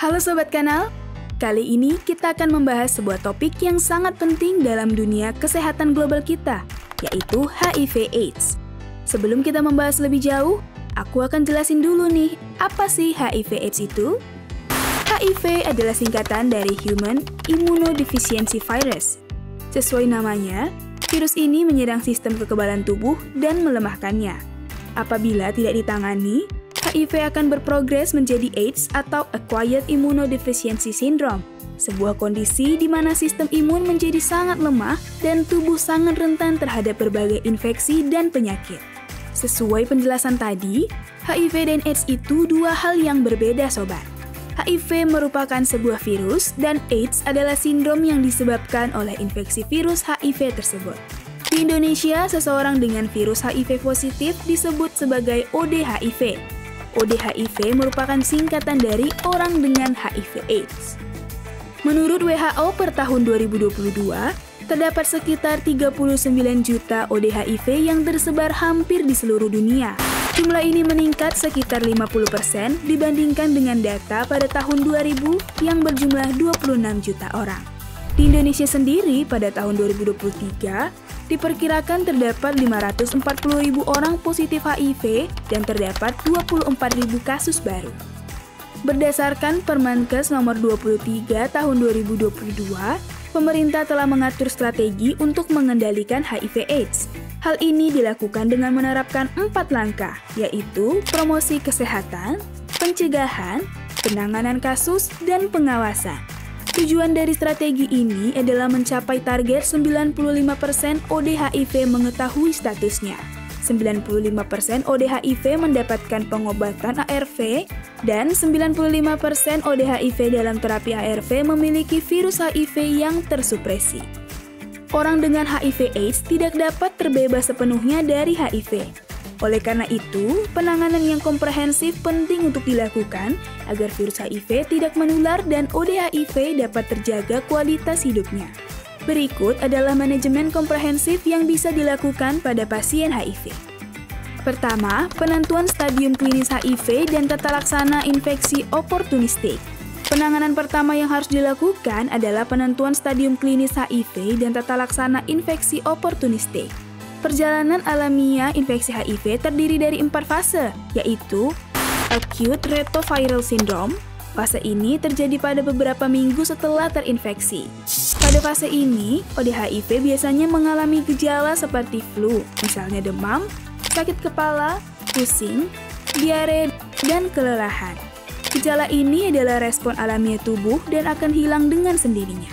Halo Sobat Kanal, kali ini kita akan membahas sebuah topik yang sangat penting dalam dunia kesehatan global kita, yaitu HIV/AIDS. Sebelum kita membahas lebih jauh, aku akan jelasin dulu nih, apa sih HIV/AIDS itu? HIV adalah singkatan dari Human Immunodeficiency Virus. Sesuai namanya, virus ini menyerang sistem kekebalan tubuh dan melemahkannya. Apabila tidak ditangani, HIV akan berprogres menjadi AIDS atau Acquired Immunodeficiency Syndrome, sebuah kondisi di mana sistem imun menjadi sangat lemah dan tubuh sangat rentan terhadap berbagai infeksi dan penyakit. Sesuai penjelasan tadi, HIV dan AIDS itu dua hal yang berbeda, Sobat. HIV merupakan sebuah virus dan AIDS adalah sindrom yang disebabkan oleh infeksi virus HIV tersebut. Di Indonesia, seseorang dengan virus HIV positif disebut sebagai ODHIV. ODHIV merupakan singkatan dari orang dengan HIV/AIDS. Menurut WHO per tahun 2022, terdapat sekitar 39 juta ODHIV yang tersebar hampir di seluruh dunia. Jumlah ini meningkat sekitar 50% dibandingkan dengan data pada tahun 2000 yang berjumlah 26 juta orang. Di Indonesia sendiri pada tahun 2023, diperkirakan terdapat 540.000 orang positif HIV dan terdapat 24.000 kasus baru. Berdasarkan Permenkes nomor 23 tahun 2022, pemerintah telah mengatur strategi untuk mengendalikan HIV/AIDS. Hal ini dilakukan dengan menerapkan 4 langkah, yaitu promosi kesehatan, pencegahan, penanganan kasus, dan pengawasan. Tujuan dari strategi ini adalah mencapai target 95% ODHIV mengetahui statusnya, 95% ODHIV mendapatkan pengobatan ARV, dan 95% ODHIV dalam terapi ARV memiliki virus HIV yang tersupresi. Orang dengan HIV/AIDS tidak dapat terbebas sepenuhnya dari HIV. Oleh karena itu, penanganan yang komprehensif penting untuk dilakukan agar virus HIV tidak menular dan ODHIV dapat terjaga kualitas hidupnya. Berikut adalah manajemen komprehensif yang bisa dilakukan pada pasien HIV. Pertama, penentuan stadium klinis HIV dan tata laksana infeksi oportunistik. Penanganan pertama yang harus dilakukan adalah penentuan stadium klinis HIV dan tata laksana infeksi oportunistik. Perjalanan alamiah infeksi HIV terdiri dari 4 fase, yaitu Acute Retroviral Syndrome. Fase ini terjadi pada beberapa minggu setelah terinfeksi. Pada fase ini, ODHIV biasanya mengalami gejala seperti flu, misalnya demam, sakit kepala, pusing, diare, dan kelelahan. Gejala ini adalah respon alamiah tubuh dan akan hilang dengan sendirinya.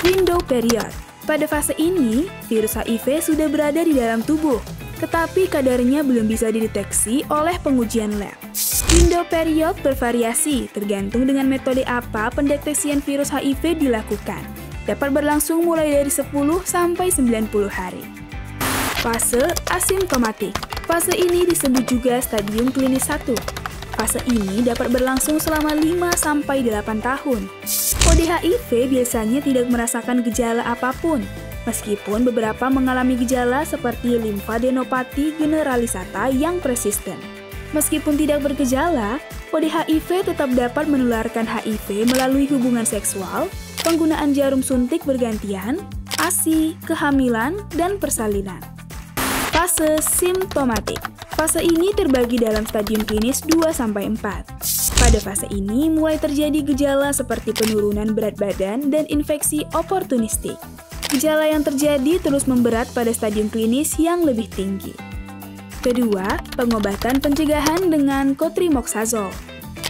Window Period. Pada fase ini, virus HIV sudah berada di dalam tubuh, tetapi kadarnya belum bisa dideteksi oleh pengujian lab. Window period bervariasi tergantung dengan metode apa pendeteksian virus HIV dilakukan. Dapat berlangsung mulai dari 10 sampai 90 hari. Fase asimptomatik. Fase ini disebut juga stadium klinis 1. Fase ini dapat berlangsung selama 5 sampai 8 tahun. ODHIV biasanya tidak merasakan gejala apapun, meskipun beberapa mengalami gejala seperti limfadenopati generalisata yang persisten. Meskipun tidak bergejala, ODHIV tetap dapat menularkan HIV melalui hubungan seksual, penggunaan jarum suntik bergantian, ASI, kehamilan, dan persalinan. Fase simptomatik. Fase ini terbagi dalam stadium klinis 2-4. Pada fase ini mulai terjadi gejala seperti penurunan berat badan dan infeksi oportunistik. Gejala yang terjadi terus memberat pada stadium klinis yang lebih tinggi. Kedua, pengobatan pencegahan dengan cotrimoxazole.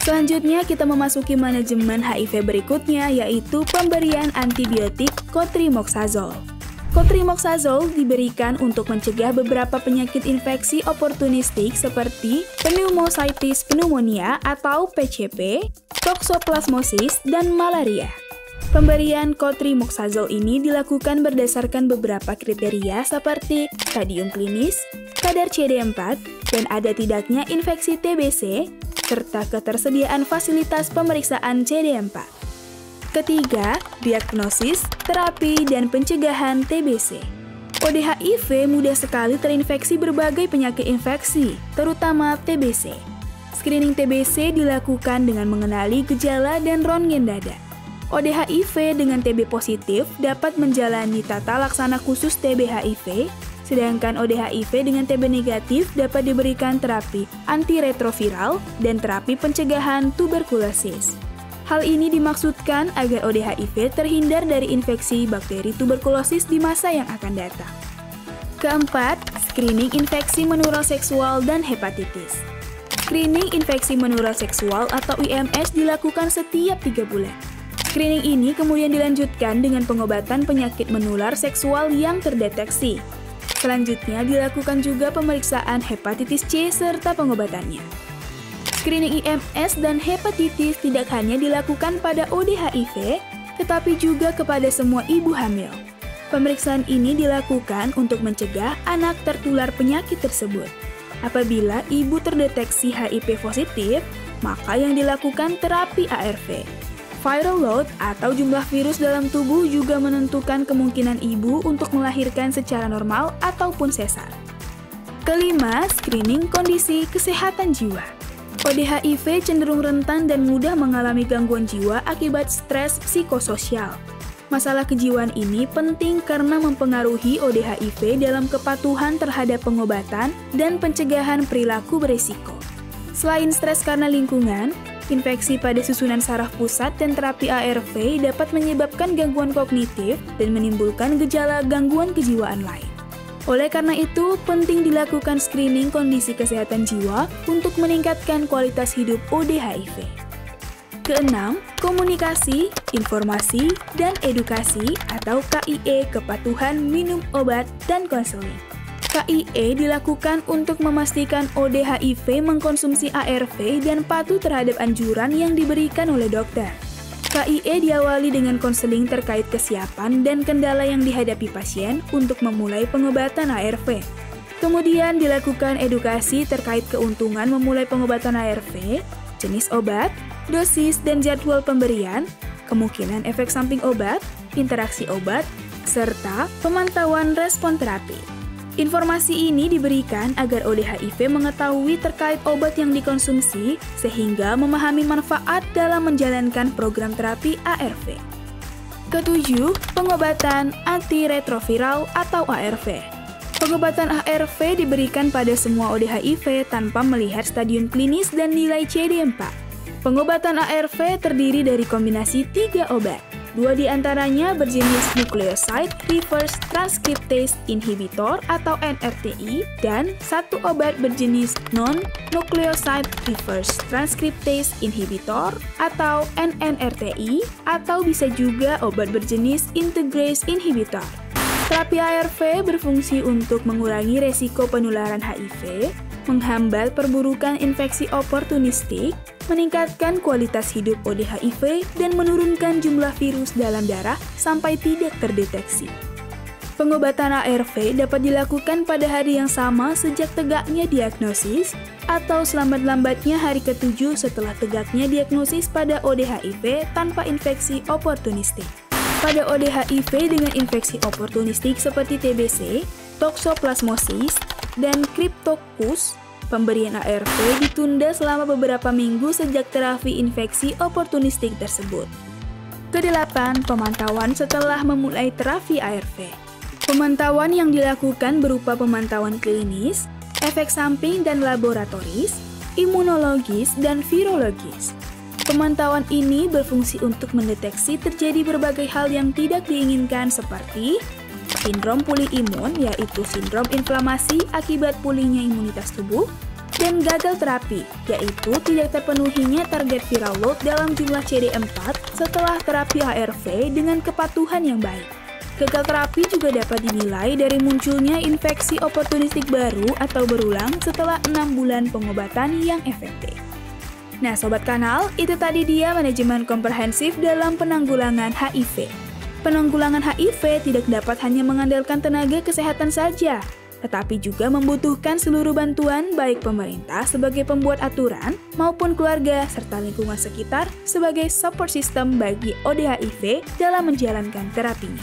Selanjutnya kita memasuki manajemen HIV berikutnya, yaitu pemberian antibiotik cotrimoxazole. Cotrimoxazole diberikan untuk mencegah beberapa penyakit infeksi oportunistik seperti pneumocystis pneumonia atau PCP, toxoplasmosis, dan malaria. Pemberian cotrimoxazole ini dilakukan berdasarkan beberapa kriteria seperti stadium klinis, kadar CD4, dan ada tidaknya infeksi TBC, serta ketersediaan fasilitas pemeriksaan CD4. Ketiga, diagnosis, terapi, dan pencegahan TBC. ODHIV mudah sekali terinfeksi berbagai penyakit infeksi, terutama TBC. Screening TBC dilakukan dengan mengenali gejala dan ronggen dada. ODHIV dengan TB positif dapat menjalani tata laksana khusus TB HIV, sedangkan ODHIV dengan TB negatif dapat diberikan terapi antiretroviral dan terapi pencegahan tuberkulosis. Hal ini dimaksudkan agar ODHIV terhindar dari infeksi bakteri tuberkulosis di masa yang akan datang. Keempat, screening infeksi menular seksual dan hepatitis. Screening infeksi menular seksual atau IMS dilakukan setiap 3 bulan. Screening ini kemudian dilanjutkan dengan pengobatan penyakit menular seksual yang terdeteksi. Selanjutnya dilakukan juga pemeriksaan hepatitis C serta pengobatannya. Screening IMS dan hepatitis tidak hanya dilakukan pada ODHIV, tetapi juga kepada semua ibu hamil. Pemeriksaan ini dilakukan untuk mencegah anak tertular penyakit tersebut. Apabila ibu terdeteksi HIV positif, maka yang dilakukan terapi ARV. Viral load atau jumlah virus dalam tubuh juga menentukan kemungkinan ibu untuk melahirkan secara normal ataupun sesar. Kelima, screening kondisi kesehatan jiwa. ODHIV cenderung rentan dan mudah mengalami gangguan jiwa akibat stres psikososial. Masalah kejiwaan ini penting karena mempengaruhi ODHIV dalam kepatuhan terhadap pengobatan dan pencegahan perilaku berisiko. Selain stres karena lingkungan, infeksi pada susunan saraf pusat dan terapi ARV dapat menyebabkan gangguan kognitif dan menimbulkan gejala gangguan kejiwaan lain. Oleh karena itu, penting dilakukan screening kondisi kesehatan jiwa untuk meningkatkan kualitas hidup ODHIV. Keenam, komunikasi, informasi, dan edukasi atau KIE kepatuhan minum obat dan konseling. KIE dilakukan untuk memastikan ODHIV mengkonsumsi ARV dan patuh terhadap anjuran yang diberikan oleh dokter. KIE diawali dengan konseling terkait kesiapan dan kendala yang dihadapi pasien untuk memulai pengobatan ARV. Kemudian dilakukan edukasi terkait keuntungan memulai pengobatan ARV, jenis obat, dosis dan jadwal pemberian, kemungkinan efek samping obat, interaksi obat, serta pemantauan respon terapi. Informasi ini diberikan agar ODHIV mengetahui terkait obat yang dikonsumsi sehingga memahami manfaat dalam menjalankan program terapi ARV. Ketujuh, pengobatan antiretroviral atau ARV. Pengobatan ARV diberikan pada semua ODHIV tanpa melihat stadium klinis dan nilai CD4. Pengobatan ARV terdiri dari kombinasi 3 obat. 2 diantaranya berjenis nucleoside reverse transcriptase inhibitor atau NRTI dan 1 obat berjenis non-nucleoside reverse transcriptase inhibitor atau NNRTI atau bisa juga obat berjenis integrase inhibitor. Terapi ARV berfungsi untuk mengurangi resiko penularan HIV, menghambat perburukan infeksi oportunistik, meningkatkan kualitas hidup ODHIV, dan menurunkan jumlah virus dalam darah sampai tidak terdeteksi. Pengobatan ARV dapat dilakukan pada hari yang sama sejak tegaknya diagnosis atau selambat-lambatnya hari ke-7 setelah tegaknya diagnosis pada ODHIV tanpa infeksi oportunistik. Pada ODHIV dengan infeksi oportunistik seperti TBC, toksoplasmosis, dan Cryptococcus, pemberian ARV ditunda selama beberapa minggu sejak terapi infeksi oportunistik tersebut. Kedelapan, pemantauan setelah memulai terapi ARV. Pemantauan yang dilakukan berupa pemantauan klinis, efek samping dan laboratoris, imunologis, dan virologis. Pemantauan ini berfungsi untuk mendeteksi terjadi berbagai hal yang tidak diinginkan seperti sindrom pulih imun, yaitu sindrom inflamasi akibat pulihnya imunitas tubuh, dan gagal terapi, yaitu tidak terpenuhinya target viral load dalam jumlah CD4 setelah terapi ARV dengan kepatuhan yang baik. Gagal terapi juga dapat dinilai dari munculnya infeksi oportunistik baru atau berulang setelah 6 bulan pengobatan yang efektif. Nah, Sobat Kanal, itu tadi dia manajemen komprehensif dalam penanggulangan HIV. Penanggulangan HIV tidak dapat hanya mengandalkan tenaga kesehatan saja, tetapi juga membutuhkan seluruh bantuan baik pemerintah sebagai pembuat aturan maupun keluarga serta lingkungan sekitar sebagai support system bagi ODHIV dalam menjalankan terapinya.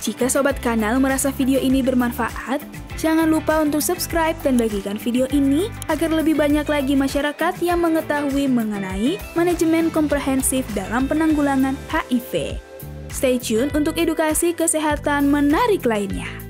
Jika Sobat Kanal merasa video ini bermanfaat, Jangan lupa untuk subscribe dan bagikan video ini agar lebih banyak lagi masyarakat yang mengetahui mengenai manajemen komprehensif dalam penanggulangan HIV. Stay tune untuk edukasi kesehatan menarik lainnya.